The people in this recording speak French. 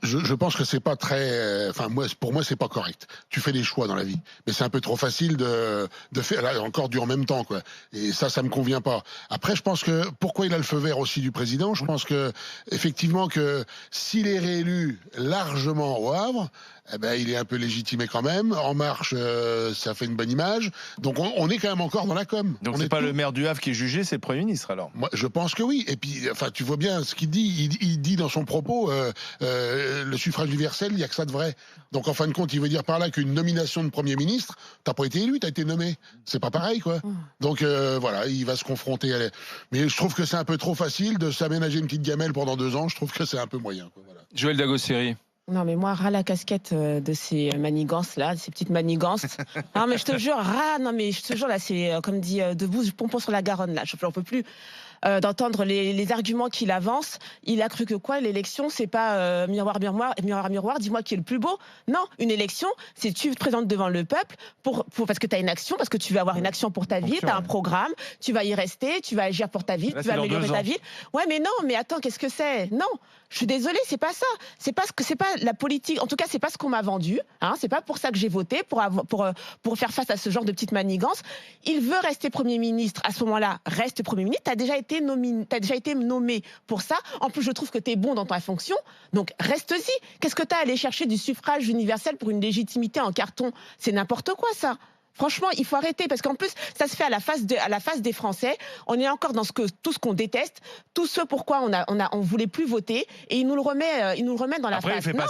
Je pense que c'est pas très. Enfin, pour moi, c'est pas correct. Tu fais des choix dans la vie, mais c'est un peu trop facile de faire là, encore du en même temps, quoi. Et ça me convient pas. Après, je pense que pourquoi il a le feu vert aussi du président. Je pense que effectivement que s'il est réélu largement au Havre, eh ben, il est un peu légitimé quand même. En Marche, ça fait une bonne image. Donc, on est quand même encore dans la com. Donc On c'est est pas le maire du Havre qui est jugé, c'est le Premier ministre alors. Moi, je pense que oui. Et puis, enfin, tu vois bien ce qu'il dit. Il dit dans son propos, le suffrage universel, il n'y a que ça de vrai. Donc, en fin de compte, il veut dire par là qu'une nomination de Premier ministre, t'as pas été élu, t'as été nommé. C'est pas pareil, quoi. Donc, voilà, il va se confronter à... Mais je trouve que c'est un peu trop facile de s'aménager une petite gamelle pendant 2 ans. Je trouve que c'est un peu moyen, quoi. Voilà. Joël Dagosseri. Non, mais moi, ras la casquette de ces manigances-là, de ces petites manigances. Non, mais je te jure, non, mais je te jure, là, c'est comme dit Debout, pompon sur la Garonne, là. Je n'en peux plus d'entendre les arguments qu'il avance. Il a cru que quoi, l'élection, c'est pas miroir, miroir, miroir, miroir, dis-moi qui est le plus beau. Non, une élection, c'est tu te présentes devant le peuple parce que tu as une action, parce que tu veux avoir une action pour ta ville, tu as un programme, tu vas y rester, tu vas agir pour ta ville, Là, tu vas c'est dans améliorer 2 ta ans. ville. Ouais, mais non, mais attends, qu'est-ce que c'est? Non, je suis désolée, c'est pas ça. C'est pas la politique. En tout cas, c'est pas ce qu'on m'a vendu. Hein, c'est pas pour ça que j'ai voté, pour faire face à ce genre de petites manigances. Il veut rester Premier ministre. À ce moment-là, reste Premier ministre. T'as déjà été nommé pour ça. En plus, je trouve que t'es bon dans ta fonction. Donc, reste-y. Qu'est-ce que t'as à aller chercher du suffrage universel pour une légitimité en carton? C'est n'importe quoi, ça. Franchement, il faut arrêter parce qu'en plus, ça se fait à la face des Français. On est encore dans tout ce qu'on déteste, tout ce pourquoi on voulait plus voter, et il nous le remet dans la Après, il face. fait pas Non.